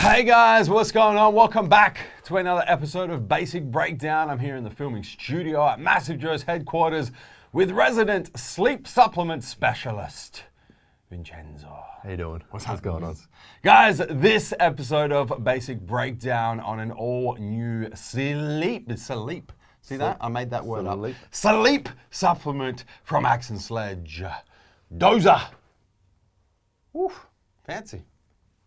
Hey guys, what's going on? Welcome back to another episode of Basic Breakdown. I'm here in the filming studio at MassiveJoes headquarters with resident sleep supplement specialist, Vincenzo. How you doing? What's going on? Guys, this episode of Basic Breakdown on an all-new sleep. See that? I made that word up. Sleep supplement from Axe Sledge Dozer. Oof, fancy.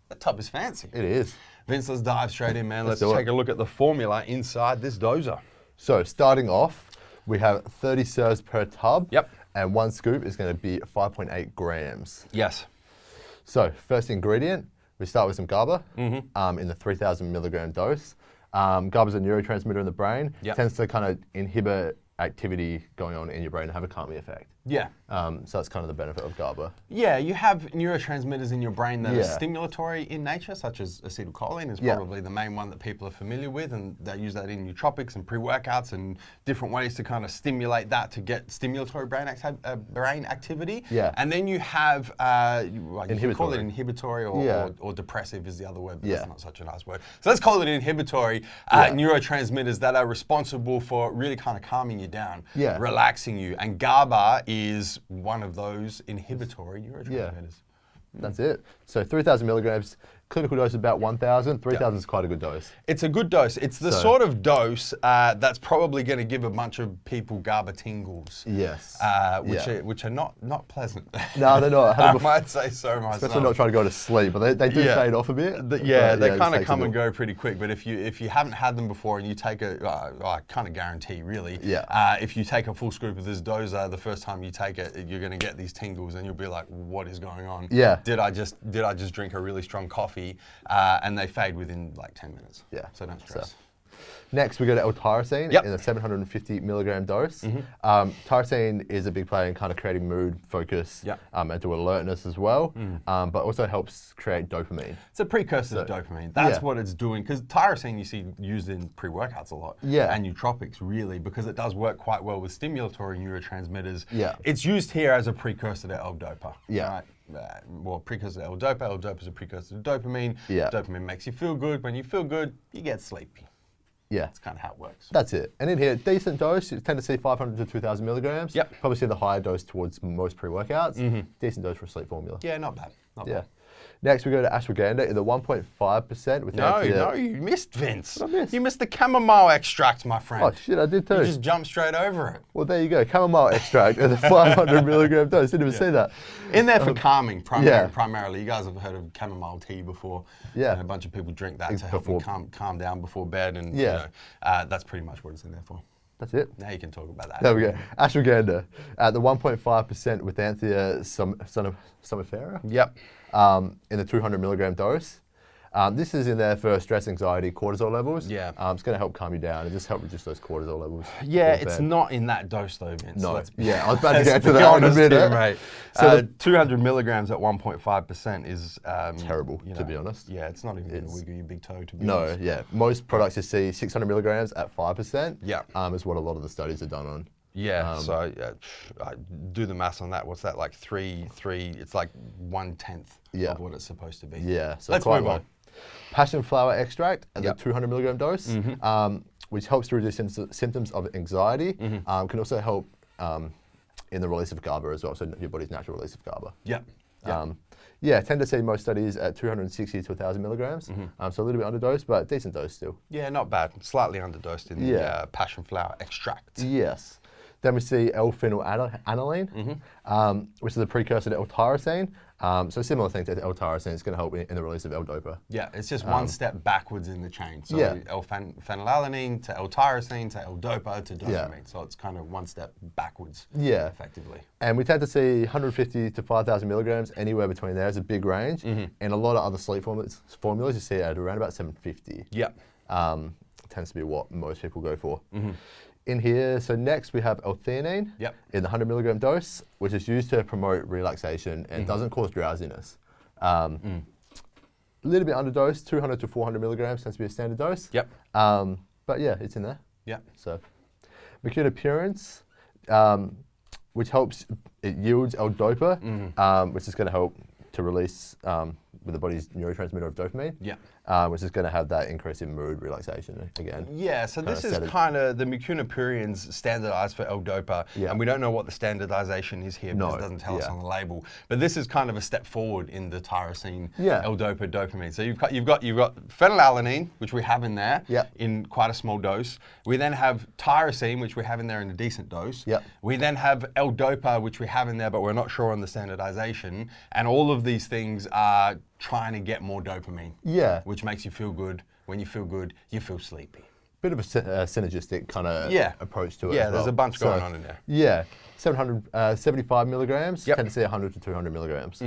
That tub is fancy. It is. Vince, let's dive straight in, man. Let's take a look at the formula inside this dozer. So starting off, we have 30 serves per tub. Yep. And one scoop is going to be 5.8 grams. Yes. So first ingredient, we start with some GABA in the 3,000 milligram dose. GABA is a neurotransmitter in the brain. Yep. Tends to kind of inhibit activity going on in your brain and have a calming effect. Yeah. So that's kind of the benefit of GABA. Yeah, you have neurotransmitters in your brain that are Yeah. stimulatory in nature, such as acetylcholine is probably the main one that people are familiar with, and they use that in nootropics and pre-workouts and different ways to kind of stimulate that to get stimulatory brain activity. Yeah. And then you have, you can call it inhibitory or depressive is the other word, but that's not such a nice word. So let's call it inhibitory neurotransmitters that are responsible for really kind of calming you down, relaxing you. And GABA is one of those inhibitory neurotransmitters. That's it. So 3,000 milligrams, clinical dose is about 1,000. 3,000 is quite a good dose. It's a good dose. It's the sort of dose that's probably going to give a bunch of people GABA tingles. Yes. Which are not pleasant. No, they're not. I might say so myself. Especially not trying to go to sleep, but they do fade off a bit. They kind of come and go pretty quick. But if you haven't had them before and you take I kind of guarantee really, if you take a full scoop of this dozer, the first time you take it, you're going to get these tingles and you'll be like, what is going on? Yeah. Did I just drink a really strong coffee? And they fade within like 10 minutes. Yeah. So don't stress. Next, we go to L-Tyrosine in a 750 milligram dose. Tyrosine is a big player in kind of creating mood, focus, mental alertness as well, but also helps create dopamine. It's a precursor to dopamine. That's what it's doing, because tyrosine you see used in pre-workouts a lot, and nootropics really, because it does work quite well with stimulatory neurotransmitters. It's used here as a precursor to L-Dopa. Right? Well, precursor to L-Dopa. L-Dopa is a precursor to dopamine. Dopamine makes you feel good. When you feel good, you get sleepy. That's kind of how it works. That's it. And in here, decent dose, you tend to see 500 to 2,000 milligrams. Probably see the higher dose towards most pre-workouts. Decent dose for a sleep formula. Yeah, not bad. Not bad. Next, we go to Ashwagandha in the 1.5% with No, you missed, Vince. What did I miss? You missed the Chamomile Extract, my friend. Oh, shit, I did too. You just jumped straight over it. Well, there you go. Chamomile Extract at the 500 milligram dose. Didn't even see that. In there for calming, primarily. You guys have heard of chamomile tea before. Yeah. A bunch of people drink that to help them calm down before bed. And that's pretty much what it's in there for. That's it. Now you can talk about that. There we go. Ashwagandha at the 1.5% with Altheanine somnifera. In the 200 milligram dose. This is in there for stress, anxiety, cortisol levels. It's going to help calm you down and just help reduce those cortisol levels. It's not in that dose though, Vince. No. I was about to get to that in a minute. Mate. So 200 milligrams at 1.5% is terrible, to be honest. Yeah, it's not even going to wiggle your big toe, to be honest. Most products you see 600 milligrams at 5%. Is what a lot of the studies are done on. So I do the maths on that. What's that, like three? It's like 1/10 of what it's supposed to be. So let's move on. Passion flower extract at the 200 milligram dose, which helps to reduce symptoms of anxiety. Can also help in the release of GABA as well, so your body's natural release of GABA. Tend to see most studies at 260 to 1,000 milligrams, so a little bit underdosed, but decent dose still. Yeah, not bad. Slightly underdosed in the passion flower extract. Yes. Then we see L-phenylalanine, which is a precursor to L-Tyrosine. So similar thing to L-Tyrosine, it's going to help in the release of L-Dopa. Yeah, it's just one step backwards in the chain. So L-phenylalanine to L-Tyrosine to L-Dopa to dopamine. So it's kind of one step backwards, effectively. And we tend to see 150 to 5,000 milligrams, anywhere between there is a big range. And a lot of other sleep formulas you see at around about 750. Tends to be what most people go for. In here, so next we have Altheanine in the 100 milligram dose, which is used to promote relaxation and doesn't cause drowsiness. A little bit underdosed, 200 to 400 milligrams tends to be a standard dose. But it's in there. So, Mercure appearance, which helps, it yields L-Dopa, which is going to help to release with the body's neurotransmitter of dopamine. Yeah. Which is going to have that increase in mood, relaxation again. Yeah, so this is kind of the mucunapurians standardized for L-Dopa, and we don't know what the standardization is here because it doesn't tell us on the label. But this is kind of a step forward in the tyrosine L-Dopa dopamine. So you've got phenylalanine, which we have in there in quite a small dose. We then have tyrosine, which we have in there in a decent dose. We then have L-Dopa, which we have in there, but we're not sure on the standardization. And all of these things are trying to get more dopamine, which makes you feel good. When you feel good, you feel sleepy. Bit of a synergistic kind of approach to it. Yeah, there's a bunch going on in there. Yeah, 75 milligrams, tend to see 100 to 200 milligrams.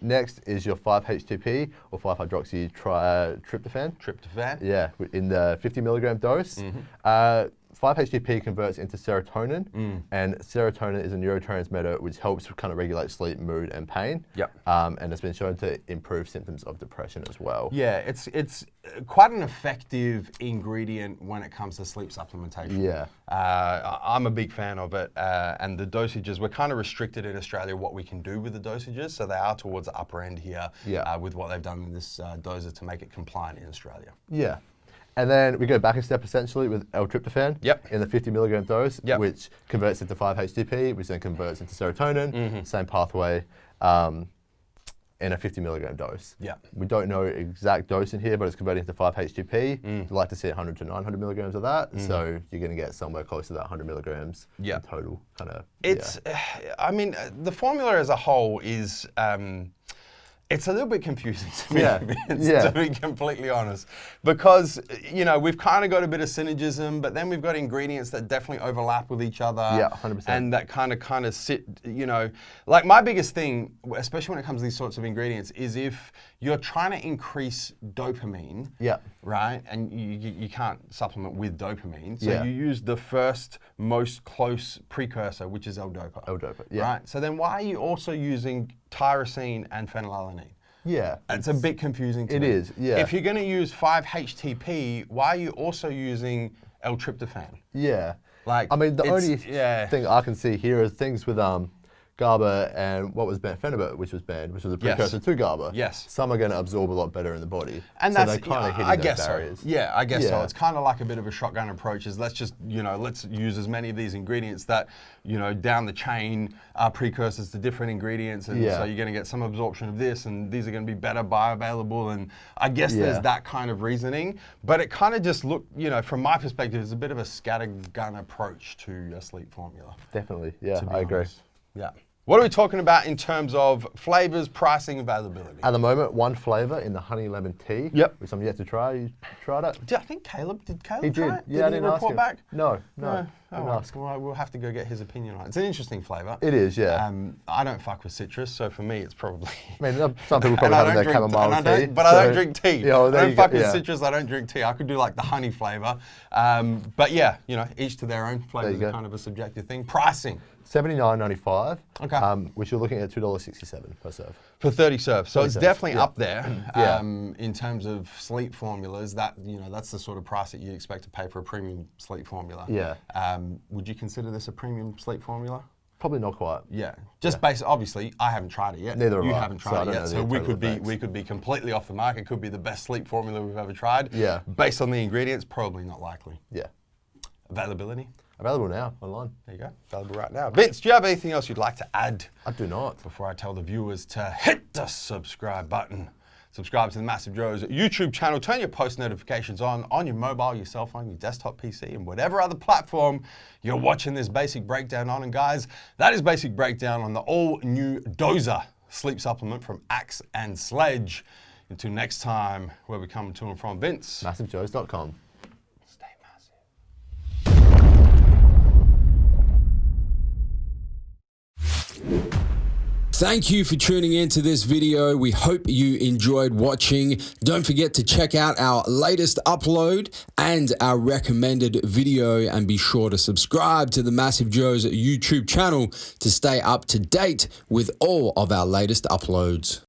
Next is your 5-HTP or 5-hydroxytryptophan. Tryptophan. Yeah, in the 50 milligram dose. 5-HTP converts into serotonin, and serotonin is a neurotransmitter which helps kind of regulate sleep, mood, and pain. And it's been shown to improve symptoms of depression as well. Yeah, it's quite an effective ingredient when it comes to sleep supplementation. Yeah. I'm a big fan of it, and the dosages, we're kind of restricted in Australia what we can do with the dosages, so they are towards the upper end here with what they've done with this dozer to make it compliant in Australia. Yeah. And then we go back a step essentially with L-tryptophan in the 50 milligram dose, which converts into 5-HTP, which then converts into serotonin, same pathway, in a 50 milligram dose. We don't know exact dose in here, but it's converting into 5-HTP. We'd like to see 100 to 900 milligrams of that, so you're going to get somewhere close to that 100 milligrams in total. I mean, the formula as a whole is... it's a little bit confusing to me, to be completely honest, because, you know, we've kind of got a bit of synergism, but then we've got ingredients that definitely overlap with each other. 100%. And that kind of sit, you know, like my biggest thing, especially when it comes to these sorts of ingredients, is if you're trying to increase dopamine, right, and you can't supplement with dopamine, so you use the first most close precursor, which is L-Dopa. L-Dopa, right? So then why are you also using tyrosine and phenylalanine? It's a bit confusing to me. It is, If you're going to use 5-HTP, why are you also using L-tryptophan? Like, I mean, the only thing I can see here is things with GABA and what was banned, phenibut, which was banned, which was a precursor to GABA. Some are going to absorb a lot better in the body. And so that's kind of hitting those barriers. I guess so. It's kind of like a bit of a shotgun approach is let's just, you know, let's use as many of these ingredients that, you know, down the chain are precursors to different ingredients. And so you're going to get some absorption of this and these are going to be better bioavailable. And I guess there's that kind of reasoning. But it kind of just looked, you know, from my perspective, it's a bit of a scattergun approach to your sleep formula. Definitely. I agree. What are we talking about in terms of flavors, pricing, availability? At the moment, one flavor in the honey lemon tea, which I'm yet to try. You tried it? I think Caleb, did Caleb he try it? Yeah, did he report back? No. Oh, well, we'll have to go get his opinion on it. It's an interesting flavor. It is, I don't fuck with citrus, so for me, it's probably... I mean, some people probably have their chamomile tea. But I don't drink tea. I don't fuck with citrus, I don't drink tea. I could do like the honey flavor. But yeah, you know, each to their own. Flavors are kind of a subjective thing. Pricing. $79.95, which you're looking at $2.67 per serve. For 30 serves. So it's definitely up there in terms of sleep formulas. That, you know, that's the sort of price that you expect to pay for a premium sleep formula. Would you consider this a premium sleep formula? Probably not quite. Just based, obviously, I haven't tried it yet. Neither have I. You haven't tried it yet, so we could be completely off the mark. It could be the best sleep formula we've ever tried. Based on the ingredients, probably not likely. Availability? Available now, online. There you go, available right now. Vince, do you have anything else you'd like to add? I do not. Before I tell the viewers to hit the subscribe button. Subscribe to the MassiveJoes YouTube channel. Turn your post notifications on your mobile, your cell phone, your desktop PC, and whatever other platform you're watching this basic breakdown on. And guys, that is basic breakdown on the all-new Dozer sleep supplement from Axe and Sledge. Until next time, where we come to and from, Vince. MassiveJoes.com. Thank you for tuning into this video. We hope you enjoyed watching. Don't forget to check out our latest upload and our recommended video, and be sure to subscribe to the MassiveJoes YouTube channel to stay up to date with all of our latest uploads.